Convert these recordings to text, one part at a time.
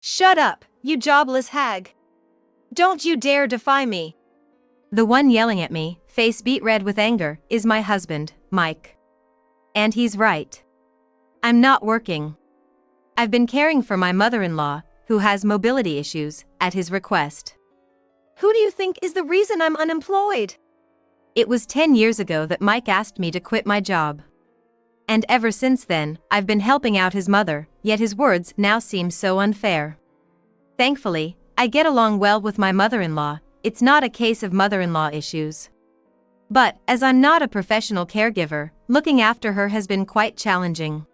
Shut up, you jobless hag. Don't you dare defy me. The one yelling at me, face beet red with anger, is my husband, Mike. And he's right. I'm not working. I've been caring for my mother-in-law, who has mobility issues, at his request. Who do you think is the reason I'm unemployed? It was 10 years ago that Mike asked me to quit my job. And ever since then, I've been helping out his mother, yet his words now seem so unfair. Thankfully, I get along well with my mother-in-law. It's not a case of mother-in-law issues. But, as I'm not a professional caregiver, looking after her has been quite challenging.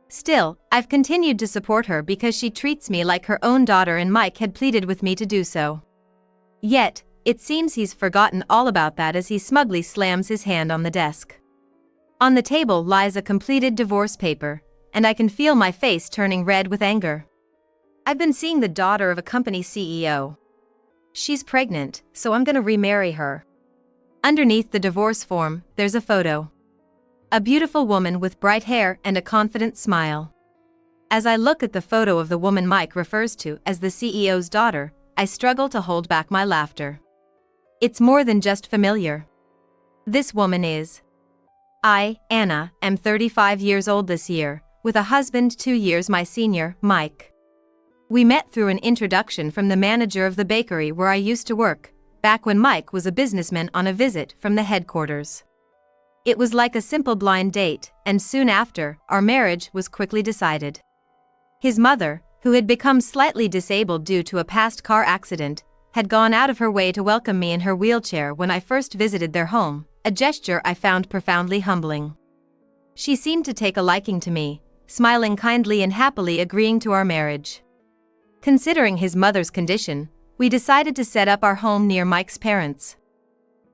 Still, I've continued to support her because she treats me like her own daughter and Mike had pleaded with me to do so. Yet, it seems he's forgotten all about that as he smugly slams his hand on the desk. On the table lies a completed divorce paper, and I can feel my face turning red with anger. I've been seeing the daughter of a company CEO. She's pregnant, so I'm gonna remarry her. Underneath the divorce form, there's a photo. A beautiful woman with bright hair and a confident smile. As I look at the photo of the woman Mike refers to as the CEO's daughter, I struggle to hold back my laughter. It's more than just familiar. This woman is. I, Anna, am 35 years old this year, with a husband 2 years my senior, Mike. We met through an introduction from the manager of the bakery where I used to work, back when Mike was a businessman on a visit from the headquarters. It was like a simple blind date, and soon after, our marriage was quickly decided. His mother, who had become slightly disabled due to a past car accident, had gone out of her way to welcome me in her wheelchair when I first visited their home, a gesture I found profoundly humbling. She seemed to take a liking to me, smiling kindly and happily agreeing to our marriage. Considering his mother's condition, we decided to set up our home near Mike's parents.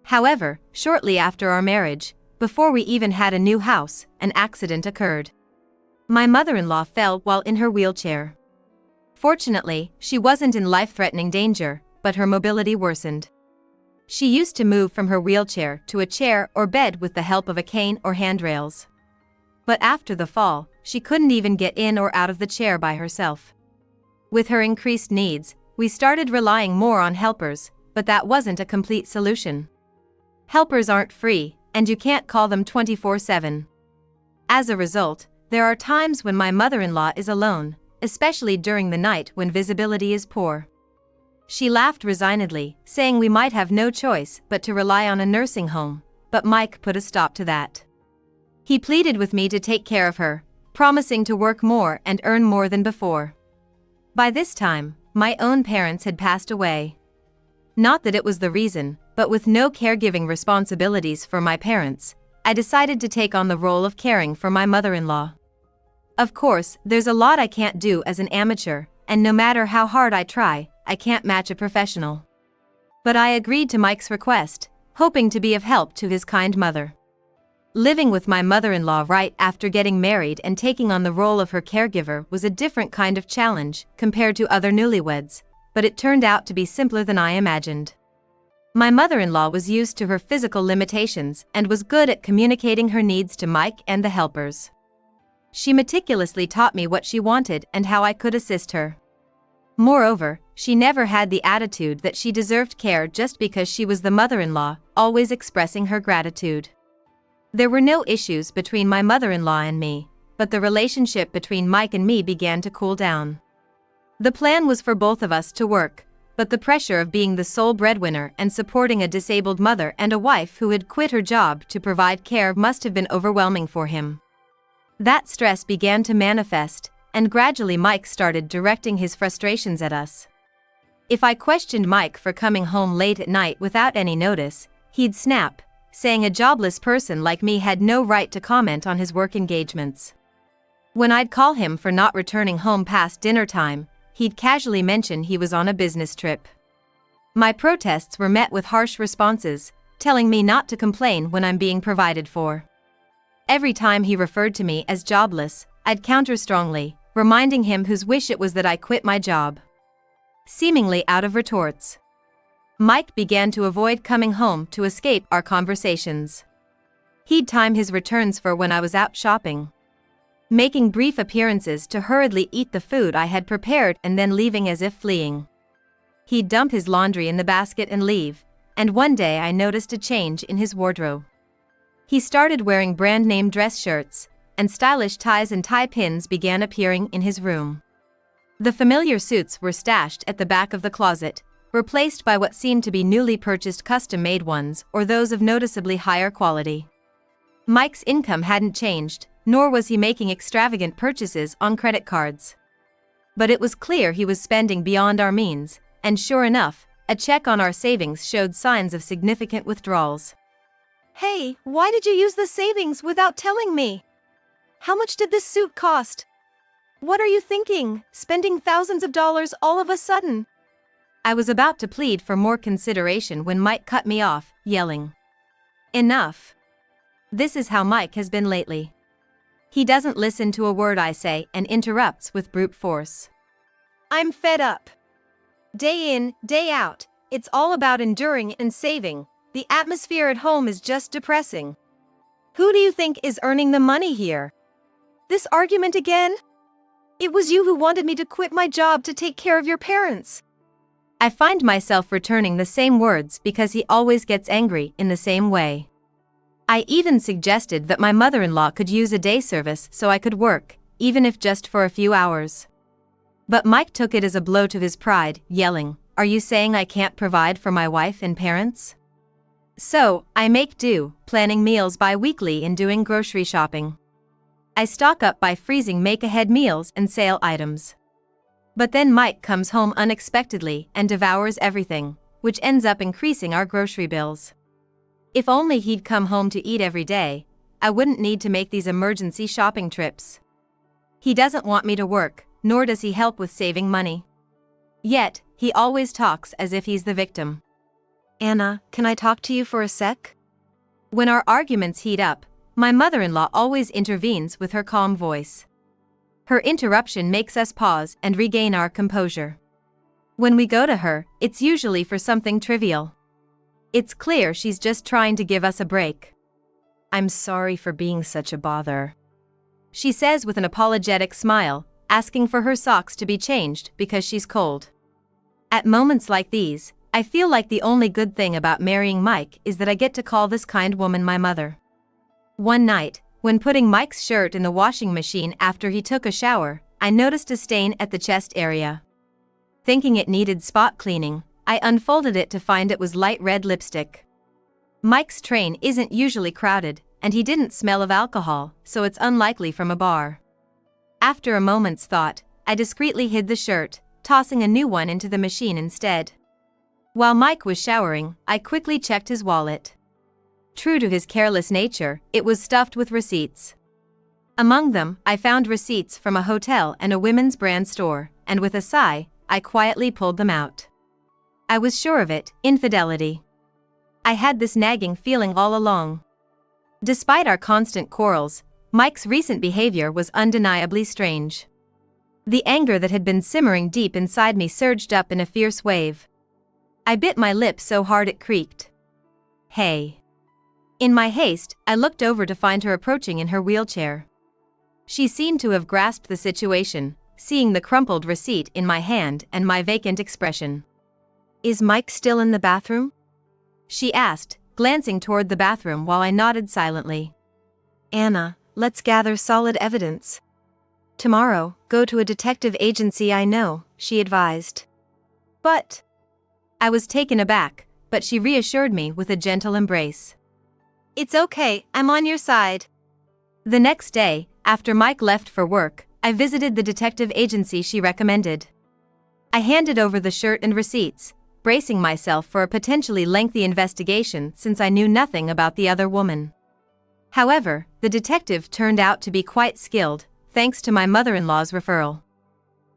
However, shortly after our marriage, before we even had a new house, an accident occurred. My mother-in-law fell while in her wheelchair. Fortunately, she wasn't in life-threatening danger, but her mobility worsened. She used to move from her wheelchair to a chair or bed with the help of a cane or handrails. But after the fall, she couldn't even get in or out of the chair by herself. With her increased needs, we started relying more on helpers, but that wasn't a complete solution. Helpers aren't free, and you can't call them 24/7. As a result, there are times when my mother-in-law is alone, especially during the night when visibility is poor. She laughed resignedly, saying we might have no choice but to rely on a nursing home, but Mike put a stop to that. He pleaded with me to take care of her, promising to work more and earn more than before. By this time, my own parents had passed away. Not that it was the reason, but with no caregiving responsibilities for my parents, I decided to take on the role of caring for my mother-in-law. Of course, there's a lot I can't do as an amateur, and no matter how hard I try, I can't match a professional. But I agreed to Mike's request, hoping to be of help to his kind mother. Living with my mother-in-law right after getting married and taking on the role of her caregiver was a different kind of challenge compared to other newlyweds, but it turned out to be simpler than I imagined. My mother-in-law was used to her physical limitations and was good at communicating her needs to Mike and the helpers. She meticulously taught me what she wanted and how I could assist her. Moreover, she never had the attitude that she deserved care just because she was the mother-in-law, always expressing her gratitude. There were no issues between my mother-in-law and me, but the relationship between Mike and me began to cool down. The plan was for both of us to work, but the pressure of being the sole breadwinner and supporting a disabled mother and a wife who had quit her job to provide care must have been overwhelming for him. That stress began to manifest, and gradually Mike started directing his frustrations at us. If I questioned Mike for coming home late at night without any notice, he'd snap, saying a jobless person like me had no right to comment on his work engagements. When I'd call him for not returning home past dinner time, he'd casually mention he was on a business trip. My protests were met with harsh responses, telling me not to complain when I'm being provided for. Every time he referred to me as jobless, I'd counter strongly, reminding him whose wish it was that I quit my job. Seemingly out of retorts, Mike began to avoid coming home to escape our conversations. He'd time his returns for when I was out shopping. making brief appearances to hurriedly eat the food I had prepared and then leaving as if fleeing. He'd dump his laundry in the basket and leave, and one day I noticed a change in his wardrobe. He started wearing brand-name dress shirts, and stylish ties and tie pins began appearing in his room. The familiar suits were stashed at the back of the closet, replaced by what seemed to be newly purchased custom-made ones or those of noticeably higher quality. Mike's income hadn't changed, nor was he making extravagant purchases on credit cards. But it was clear he was spending beyond our means, and sure enough, a check on our savings showed signs of significant withdrawals. Hey, why did you use the savings without telling me? How much did this suit cost? What are you thinking, spending thousands of dollars all of a sudden? I was about to plead for more consideration when Mike cut me off, yelling, "Enough." This is how Mike has been lately. He doesn't listen to a word I say and interrupts with brute force. I'm fed up. Day in, day out, it's all about enduring and saving. The atmosphere at home is just depressing. Who do you think is earning the money here? This argument again? It was you who wanted me to quit my job to take care of your parents. I find myself returning the same words because he always gets angry in the same way. I even suggested that my mother-in-law could use a day service so I could work, even if just for a few hours. But Mike took it as a blow to his pride, yelling, "Are you saying I can't provide for my wife and parents?" So, I make do, planning meals bi-weekly and doing grocery shopping. I stock up by freezing make-ahead meals and sale items. But then Mike comes home unexpectedly and devours everything, which ends up increasing our grocery bills. If only he'd come home to eat every day, I wouldn't need to make these emergency shopping trips. He doesn't want me to work, nor does he help with saving money. Yet, he always talks as if he's the victim. Anna, can I talk to you for a sec? When our arguments heat up, my mother-in-law always intervenes with her calm voice. Her interruption makes us pause and regain our composure. When we go to her, it's usually for something trivial. It's clear she's just trying to give us a break. "I'm sorry for being such a bother," she says with an apologetic smile, asking for her socks to be changed because she's cold. At moments like these, I feel like the only good thing about marrying Mike is that I get to call this kind woman my mother. One night, when putting Mike's shirt in the washing machine after he took a shower, I noticed a stain at the chest area. Thinking it needed spot cleaning, I unfolded it to find it was light red lipstick. Mike's train isn't usually crowded, and he didn't smell of alcohol, so it's unlikely from a bar. After a moment's thought, I discreetly hid the shirt, tossing a new one into the machine instead. While Mike was showering, I quickly checked his wallet. True to his careless nature, it was stuffed with receipts. Among them, I found receipts from a hotel and a women's brand store, and with a sigh, I quietly pulled them out. I was sure of it, infidelity. I had this nagging feeling all along. Despite our constant quarrels, Mike's recent behavior was undeniably strange. The anger that had been simmering deep inside me surged up in a fierce wave. I bit my lip so hard it creaked. "Hey." In my haste, I looked over to find her approaching in her wheelchair. She seemed to have grasped the situation, seeing the crumpled receipt in my hand and my vacant expression. Is Mike still in the bathroom? She asked, glancing toward the bathroom while I nodded silently. Anna, let's gather solid evidence. Tomorrow, go to a detective agency I know, she advised. But I was taken aback, but she reassured me with a gentle embrace. It's okay, I'm on your side. The next day, after Mike left for work, I visited the detective agency she recommended. I handed over the shirt and receipts, bracing myself for a potentially lengthy investigation since I knew nothing about the other woman. However, the detective turned out to be quite skilled, thanks to my mother-in-law's referral.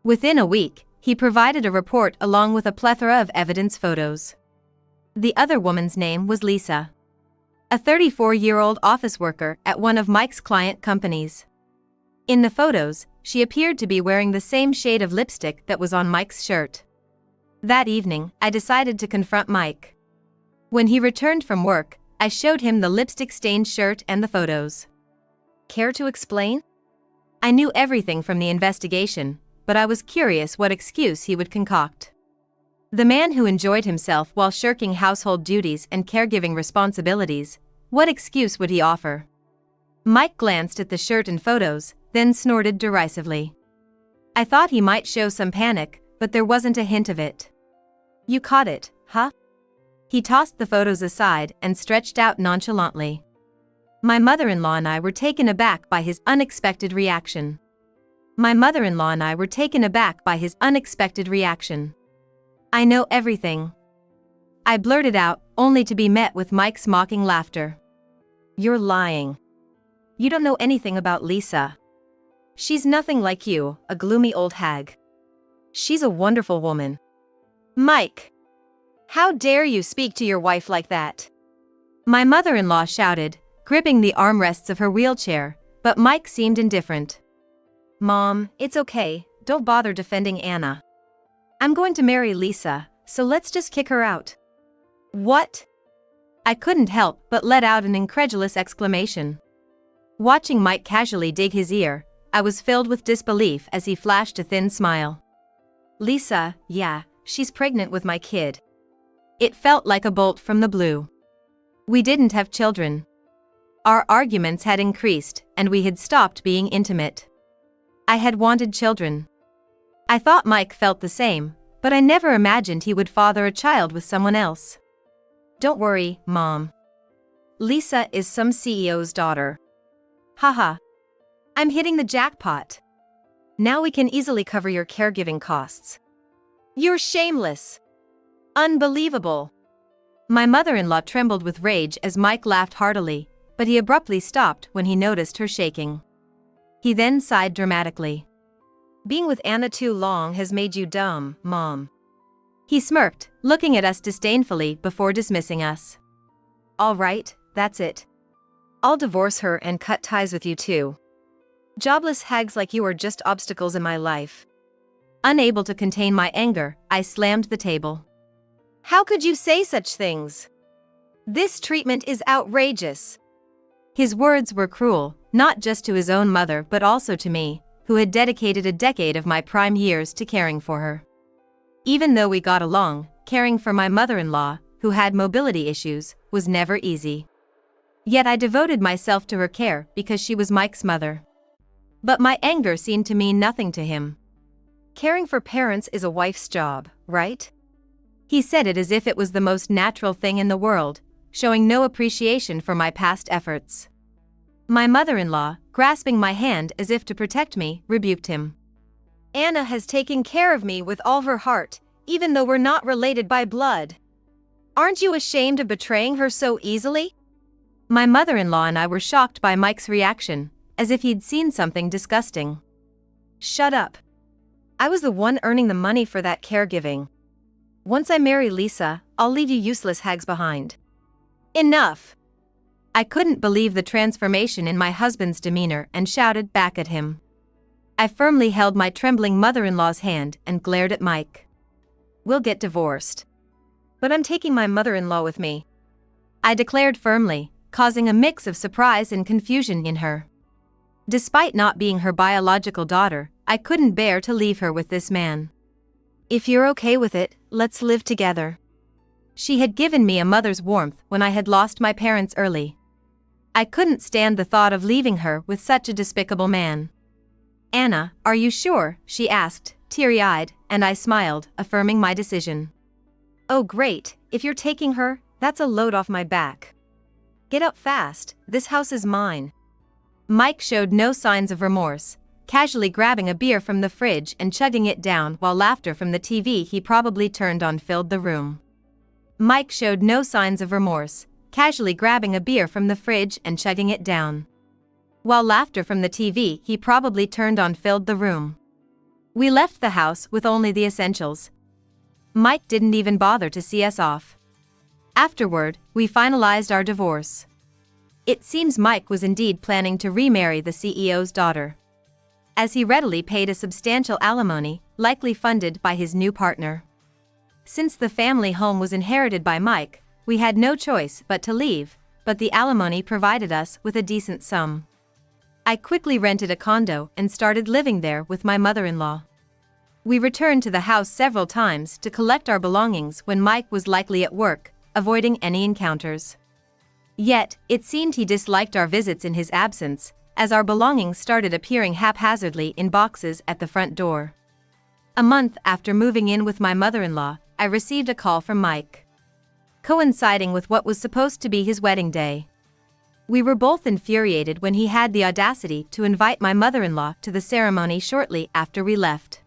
Within a week, he provided a report along with a plethora of evidence photos. The other woman's name was Lisa, a 34-year-old office worker at one of Mike's client companies. In the photos, she appeared to be wearing the same shade of lipstick that was on Mike's shirt. That evening, I decided to confront Mike. When he returned from work, I showed him the lipstick-stained shirt and the photos. Care to explain? I knew everything from the investigation, but I was curious what excuse he would concoct. The man who enjoyed himself while shirking household duties and caregiving responsibilities, what excuse would he offer? Mike glanced at the shirt and photos, then snorted derisively. I thought he might show some panic, but there wasn't a hint of it. You caught it, huh? He tossed the photos aside and stretched out nonchalantly. My mother-in-law and I were taken aback by his unexpected reaction. I know everything. I blurted out, only to be met with Mike's mocking laughter. You're lying. You don't know anything about Lisa. She's nothing like you, a gloomy old hag. She's a wonderful woman. Mike! How dare you speak to your wife like that? My mother-in-law shouted, gripping the armrests of her wheelchair, but Mike seemed indifferent. Mom, it's okay, don't bother defending Anna. I'm going to marry Lisa, so let's just kick her out. What? I couldn't help but let out an incredulous exclamation. Watching Mike casually dig his ear, I was filled with disbelief as he flashed a thin smile. Lisa, yeah, she's pregnant with my kid. It felt like a bolt from the blue. We didn't have children. Our arguments had increased, and we had stopped being intimate. I had wanted children. I thought Mike felt the same, but I never imagined he would father a child with someone else. Don't worry, Mom. Lisa is some CEO's daughter. Haha. I'm hitting the jackpot. Now we can easily cover your caregiving costs. You're shameless. Unbelievable. My mother-in-law trembled with rage as Mike laughed heartily, but he abruptly stopped when he noticed her shaking. He then sighed dramatically. Being with Anna too long has made you dumb, Mom. He smirked, looking at us disdainfully before dismissing us. All right, that's it. I'll divorce her and cut ties with you too. Jobless hags like you are just obstacles in my life. Unable to contain my anger, I slammed the table. How could you say such things? This treatment is outrageous. His words were cruel, not just to his own mother but also to me, who had dedicated a decade of my prime years to caring for her. Even though we got along, caring for my mother-in-law, who had mobility issues, was never easy. Yet I devoted myself to her care because she was Mike's mother. But my anger seemed to mean nothing to him. Caring for parents is a wife's job, right? He said it as if it was the most natural thing in the world, showing no appreciation for my past efforts. My mother-in-law, grasping my hand as if to protect me, rebuked him. Anna has taken care of me with all her heart, even though we're not related by blood. Aren't you ashamed of betraying her so easily? My mother-in-law and I were shocked by Mike's reaction, as if he'd seen something disgusting. Shut up. I was the one earning the money for that caregiving. Once I marry Lisa, I'll leave you useless hags behind. Enough! I couldn't believe the transformation in my husband's demeanor and shouted back at him. I firmly held my trembling mother-in-law's hand and glared at Mike. We'll get divorced. But I'm taking my mother-in-law with me, I declared firmly, causing a mix of surprise and confusion in her. Despite not being her biological daughter, I couldn't bear to leave her with this man. If you're okay with it, let's live together. She had given me a mother's warmth when I had lost my parents early. I couldn't stand the thought of leaving her with such a despicable man. Anna, are you sure? She asked, teary-eyed, and I smiled, affirming my decision. Oh great, if you're taking her, that's a load off my back. Get up fast, this house is mine. Mike showed no signs of remorse, casually grabbing a beer from the fridge and chugging it down while laughter from the TV he probably turned on filled the room. Mike showed no signs of remorse, casually grabbing a beer from the fridge and chugging it down, while laughter from the TV he probably turned on filled the room. We left the house with only the essentials. Mike didn't even bother to see us off. Afterward, we finalized our divorce. It seems Mike was indeed planning to remarry the CEO's daughter, as he readily paid a substantial alimony, likely funded by his new partner. Since the family home was inherited by Mike, we had no choice but to leave, but the alimony provided us with a decent sum. I quickly rented a condo and started living there with my mother-in-law. We returned to the house several times to collect our belongings when Mike was likely at work, avoiding any encounters. Yet, it seemed he disliked our visits in his absence, as our belongings started appearing haphazardly in boxes at the front door. A month after moving in with my mother-in-law, I received a call from Mike, coinciding with what was supposed to be his wedding day. We were both infuriated when he had the audacity to invite my mother-in-law to the ceremony shortly after we left.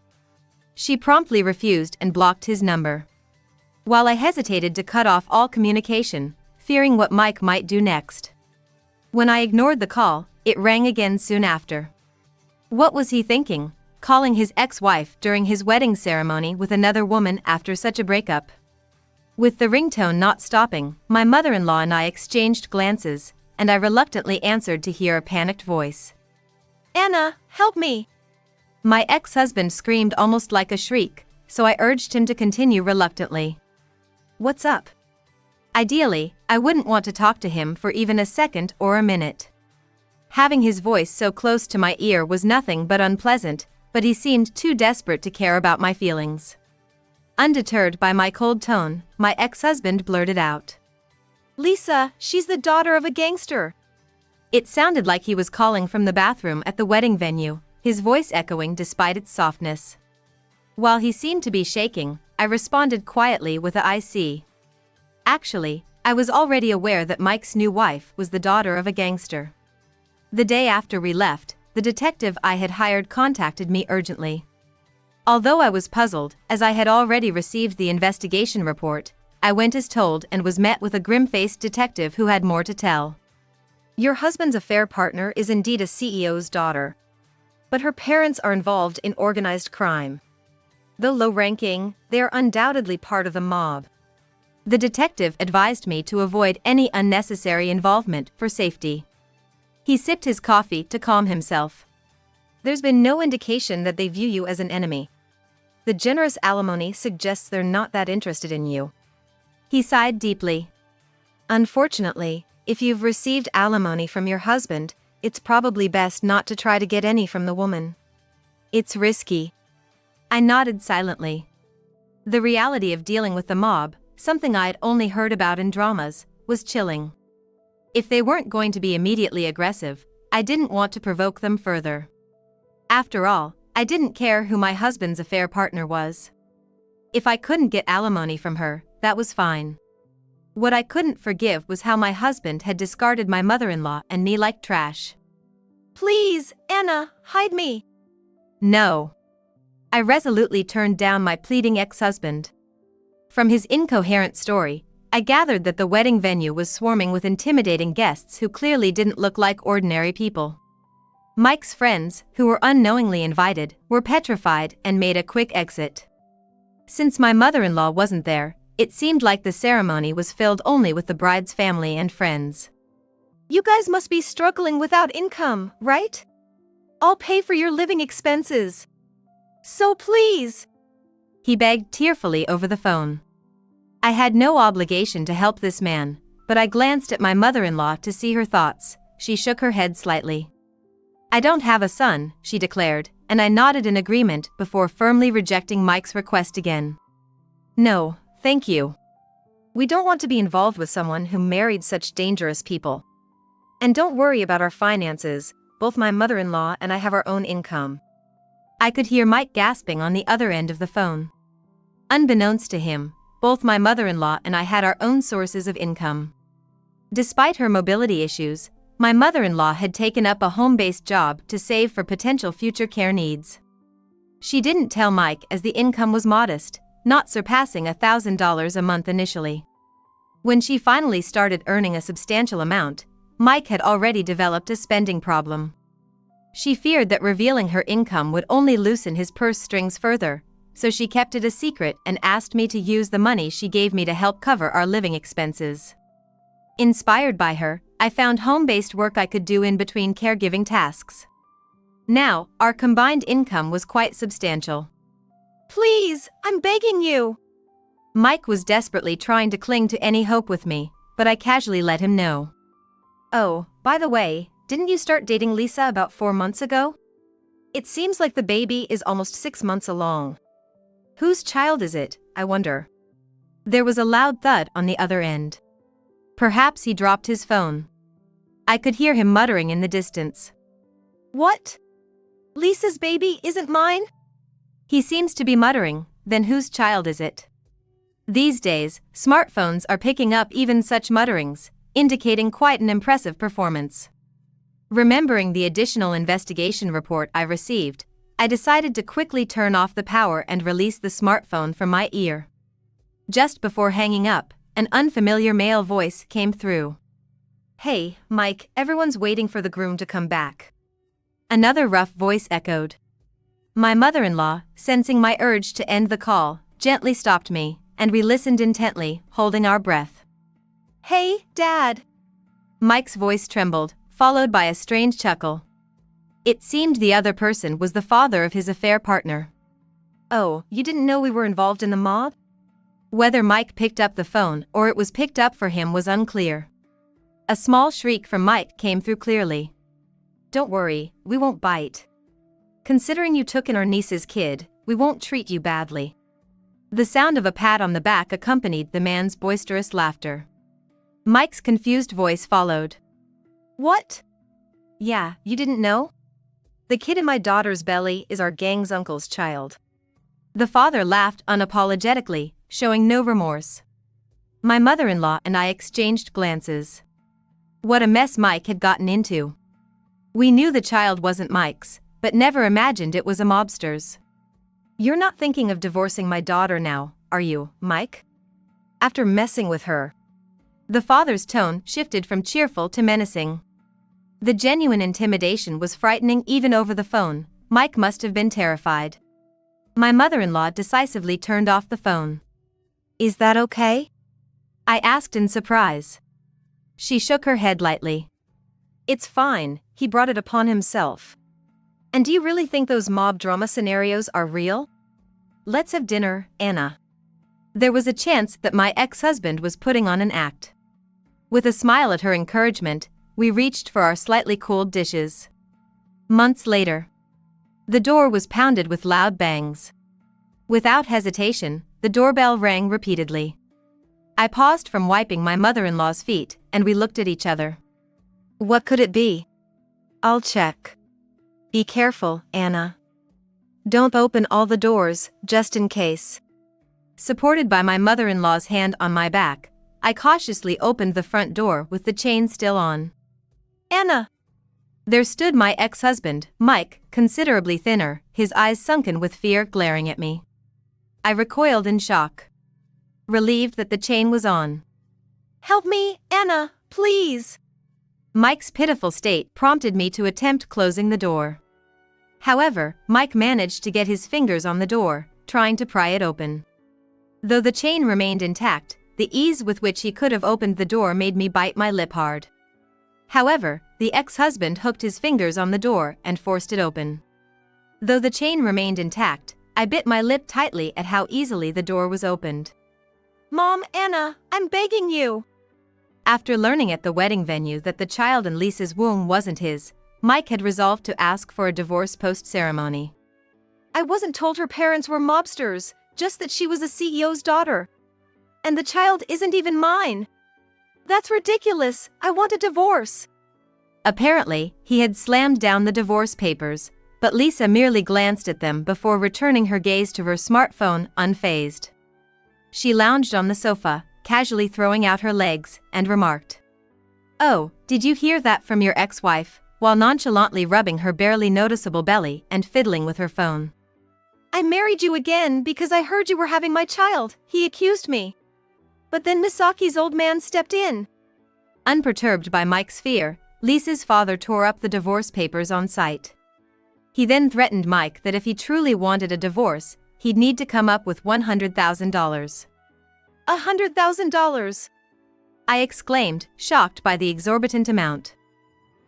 She promptly refused and blocked his number. While I hesitated to cut off all communication, fearing what Mike might do next. When I ignored the call, it rang again soon after. What was he thinking, calling his ex-wife during his wedding ceremony with another woman after such a breakup? With the ringtone not stopping, my mother-in-law and I exchanged glances, and I reluctantly answered to hear a panicked voice. "Anna, help me!" My ex-husband screamed almost like a shriek, so I urged him to continue reluctantly. "What's up?" Ideally, I wouldn't want to talk to him for even a second or a minute. Having his voice so close to my ear was nothing but unpleasant, but he seemed too desperate to care about my feelings. Undeterred by my cold tone, my ex-husband blurted out, "Lisa, she's the daughter of a gangster." It sounded like he was calling from the bathroom at the wedding venue, his voice echoing despite its softness. While he seemed to be shaking, I responded quietly with a "I see." Actually, I was already aware that Mike's new wife was the daughter of a gangster. The day after we left, the detective I had hired contacted me urgently. Although I was puzzled, as I had already received the investigation report, I went as told and was met with a grim-faced detective who had more to tell. "Your husband's affair partner is indeed a CEO's daughter. But her parents are involved in organized crime. Though low-ranking, they are undoubtedly part of the mob." The detective advised me to avoid any unnecessary involvement for safety. He sipped his coffee to calm himself. "There's been no indication that they view you as an enemy. The generous alimony suggests they're not that interested in you." He sighed deeply. "Unfortunately, if you've received alimony from your husband, it's probably best not to try to get any from the woman. It's risky." I nodded silently. The reality of dealing with the mob, something I'd only heard about in dramas, was chilling. If they weren't going to be immediately aggressive, I didn't want to provoke them further. After all, I didn't care who my husband's affair partner was. If I couldn't get alimony from her, that was fine. What I couldn't forgive was how my husband had discarded my mother-in-law and me like trash. "Please, Anna, hide me." No. I resolutely turned down my pleading ex-husband. From his incoherent story, I gathered that the wedding venue was swarming with intimidating guests who clearly didn't look like ordinary people. Mike's friends, who were unknowingly invited, were petrified and made a quick exit. Since my mother-in-law wasn't there, it seemed like the ceremony was filled only with the bride's family and friends. "You guys must be struggling without income, right? I'll pay for your living expenses. So please." He begged tearfully over the phone. I had no obligation to help this man, but I glanced at my mother-in-law to see her thoughts. She shook her head slightly. "I don't have a son," she declared, and I nodded in agreement before firmly rejecting Mike's request again. "No, thank you. We don't want to be involved with someone who married such dangerous people. And don't worry about our finances, both my mother-in-law and I have our own income." I could hear Mike gasping on the other end of the phone. Unbeknownst to him, both my mother-in-law and I had our own sources of income. Despite her mobility issues, my mother-in-law had taken up a home-based job to save for potential future care needs. She didn't tell Mike as the income was modest, not surpassing $1,000 a month initially. When she finally started earning a substantial amount, Mike had already developed a spending problem. She feared that revealing her income would only loosen his purse strings further, so she kept it a secret and asked me to use the money she gave me to help cover our living expenses. Inspired by her, I found home-based work I could do in between caregiving tasks. Now, our combined income was quite substantial. "Please, I'm begging you." Mike was desperately trying to cling to any hope with me, but I casually let him know. "Oh, by the way, didn't you start dating Lisa about 4 months ago? It seems like the baby is almost 6 months along. Whose child is it, I wonder? There was a loud thud on the other end. Perhaps he dropped his phone. I could hear him muttering in the distance. What? Lisa's baby isn't mine? He seems to be muttering, then whose child is it? These days, smartphones are picking up even such mutterings, indicating quite an impressive performance. Remembering the additional investigation report I received, I decided to quickly turn off the power and release the smartphone from my ear. Just before hanging up, an unfamiliar male voice came through. Hey, Mike, everyone's waiting for the groom to come back. Another rough voice echoed. My mother-in-law, sensing my urge to end the call, gently stopped me, and we listened intently, holding our breath. Hey, Dad. Mike's voice trembled, followed by a strange chuckle. It seemed the other person was the father of his affair partner. Oh, you didn't know we were involved in the mob? Whether Mike picked up the phone or it was picked up for him was unclear. A small shriek from Mike came through clearly. Don't worry, we won't bite. Considering you took in our niece's kid, we won't treat you badly. The sound of a pat on the back accompanied the man's boisterous laughter. Mike's confused voice followed. What? Yeah, you didn't know? The kid in my daughter's belly is our gang's uncle's child. The father laughed unapologetically, showing no remorse. My mother-in-law and I exchanged glances. What a mess Mike had gotten into. We knew the child wasn't Mike's, but never imagined it was a mobster's. You're not thinking of divorcing my daughter now, are you, Mike? After messing with her. The father's tone shifted from cheerful to menacing. The genuine intimidation was frightening even over the phone. Mike must have been terrified. My mother-in-law decisively turned off the phone. Is that okay? I asked in surprise. She shook her head lightly. It's fine, he brought it upon himself. And do you really think those mob drama scenarios are real? Let's have dinner, Anna. There was a chance that my ex-husband was putting on an act. With a smile at her encouragement, we reached for our slightly cooled dishes. Months later, the door was pounded with loud bangs. Without hesitation, the doorbell rang repeatedly. I paused from wiping my mother-in-law's feet, and we looked at each other. What could it be? I'll check. Be careful, Anna. Don't open all the doors, just in case. Supported by my mother-in-law's hand on my back, I cautiously opened the front door with the chain still on. Anna! There stood my ex-husband, Mike, considerably thinner, his eyes sunken with fear glaring at me. I recoiled in shock. Relieved that the chain was on. Help me, Anna, please! Mike's pitiful state prompted me to attempt closing the door. However, Mike managed to get his fingers on the door, trying to pry it open. Though the chain remained intact, the ease with which he could have opened the door made me bite my lip hard. However, the ex-husband hooked his fingers on the door and forced it open. Though the chain remained intact, I bit my lip tightly at how easily the door was opened. Mom, Anna, I'm begging you! After learning at the wedding venue that the child in Lisa's womb wasn't his, Mike had resolved to ask for a divorce post-ceremony. I wasn't told her parents were mobsters, just that she was a CEO's daughter. And the child isn't even mine. That's ridiculous, I want a divorce. Apparently, he had slammed down the divorce papers, but Lisa merely glanced at them before returning her gaze to her smartphone, unfazed. She lounged on the sofa, casually throwing out her legs, and remarked, "Oh, did you hear that from your ex-wife?" while nonchalantly rubbing her barely noticeable belly and fiddling with her phone. I married you again because I heard you were having my child, he accused me. But then Misaki's old man stepped in. Unperturbed by Mike's fear, Lisa's father tore up the divorce papers on sight. He then threatened Mike that if he truly wanted a divorce, he'd need to come up with $100,000. $100,000? I exclaimed, shocked by the exorbitant amount.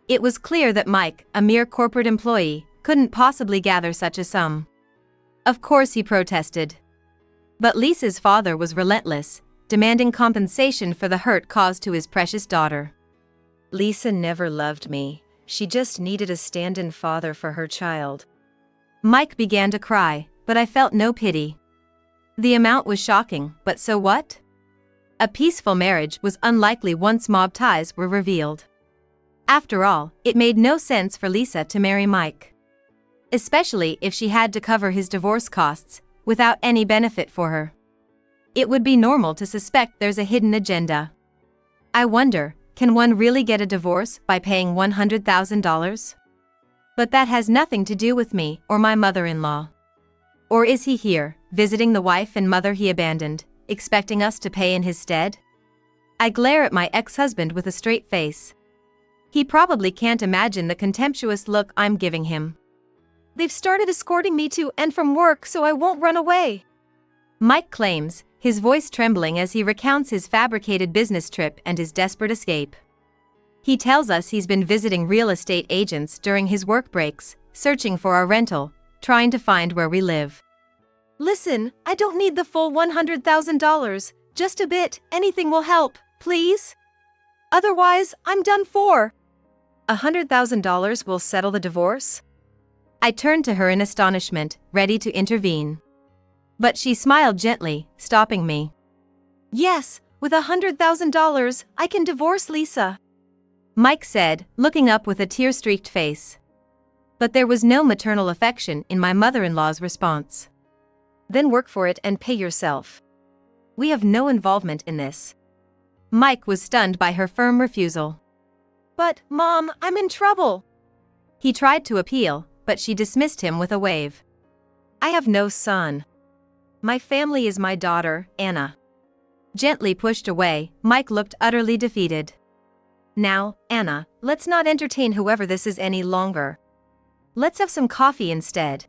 It was clear that Mike, a mere corporate employee, couldn't possibly gather such a sum. Of course he protested. But Lisa's father was relentless, demanding compensation for the hurt caused to his precious daughter. Lisa never loved me. she just needed a stand-in father for her child. Mike began to cry, but I felt no pity. The amount was shocking, but so what? A peaceful marriage was unlikely once mob ties were revealed. After all, it made no sense for Lisa to marry Mike. Especially if she had to cover his divorce costs, without any benefit for her. It would be normal to suspect there's a hidden agenda. I wonder, can one really get a divorce by paying $100,000? But that has nothing to do with me or my mother-in-law. Or is he here, visiting the wife and mother he abandoned, expecting us to pay in his stead? I glare at my ex-husband with a straight face. He probably can't imagine the contemptuous look I'm giving him. They've started escorting me to and from work so I won't run away, Mike claims, his voice trembling as he recounts his fabricated business trip and his desperate escape. He tells us he's been visiting real estate agents during his work breaks, searching for our rental, trying to find where we live. Listen, I don't need the full $100,000, just a bit, anything will help, please? Otherwise, I'm done for. $100,000 will settle the divorce? I turned to her in astonishment, ready to intervene. But she smiled gently, stopping me. Yes, with $100,000, I can divorce Lisa, Mike said, looking up with a tear-streaked face. But there was no maternal affection in my mother-in-law's response. Then work for it and pay yourself. We have no involvement in this. Mike was stunned by her firm refusal. But, Mom, I'm in trouble. He tried to appeal, but she dismissed him with a wave. I have no son. My family is my daughter, Anna. Gently pushed away, Mike looked utterly defeated. Now, Anna, let's not entertain whoever this is any longer. Let's have some coffee instead.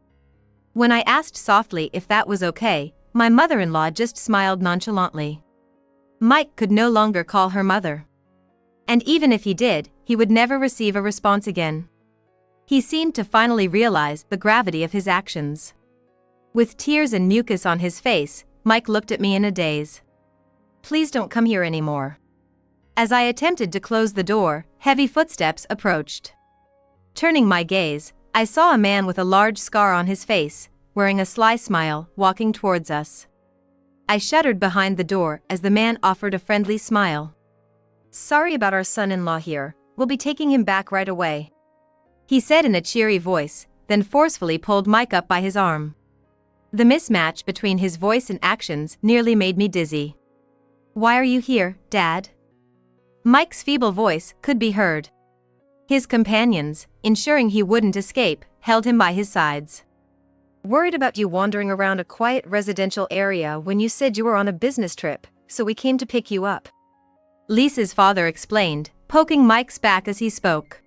When I asked softly if that was okay, my mother-in-law just smiled nonchalantly. Mike could no longer call her mother. And even if he did, he would never receive a response again. He seemed to finally realize the gravity of his actions. With tears and mucus on his face, Mike looked at me in a daze. Please don't come here anymore. As I attempted to close the door, heavy footsteps approached. Turning my gaze, I saw a man with a large scar on his face, wearing a sly smile, walking towards us. I shuddered behind the door as the man offered a friendly smile. Sorry about our son-in-law here, we'll be taking him back right away, he said in a cheery voice, then forcefully pulled Mike up by his arm. The mismatch between his voice and actions nearly made me dizzy. Why are you here, Dad? Mike's feeble voice could be heard. His companions, ensuring he wouldn't escape, held him by his sides. Worried about you wandering around a quiet residential area when you said you were on a business trip, so we came to pick you up, Lisa's father explained, poking Mike's back as he spoke.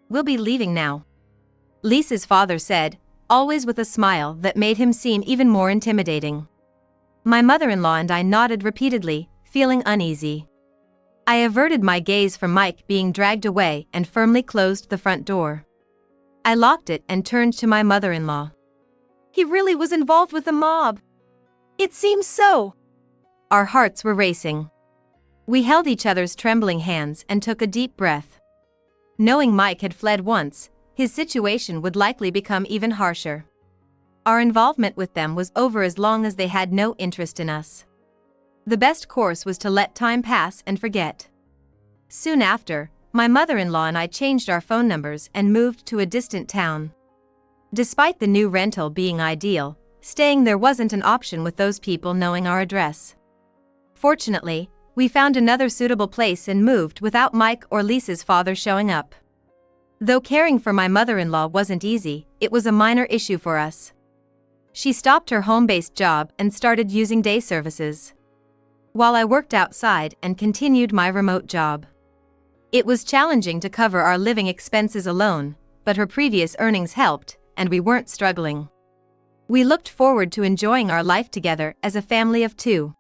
We'll be leaving now, Lisa's father said, always with a smile that made him seem even more intimidating. My mother-in-law and I nodded repeatedly, feeling uneasy. I averted my gaze from Mike being dragged away and firmly closed the front door. I locked it and turned to my mother-in-law. He really was involved with the mob. It seems so. Our hearts were racing. We held each other's trembling hands and took a deep breath. Knowing Mike had fled once, his situation would likely become even harsher. Our involvement with them was over as long as they had no interest in us. The best course was to let time pass and forget. Soon after, my mother-in-law and I changed our phone numbers and moved to a distant town. Despite the new rental being ideal, staying there wasn't an option with those people knowing our address. Fortunately, we found another suitable place and moved without Mike or Lisa's father showing up. Though caring for my mother-in-law wasn't easy, it was a minor issue for us. She stopped her home-based job and started using day services, while I worked outside and continued my remote job. It was challenging to cover our living expenses alone, but her previous earnings helped, and we weren't struggling. We looked forward to enjoying our life together as a family of two.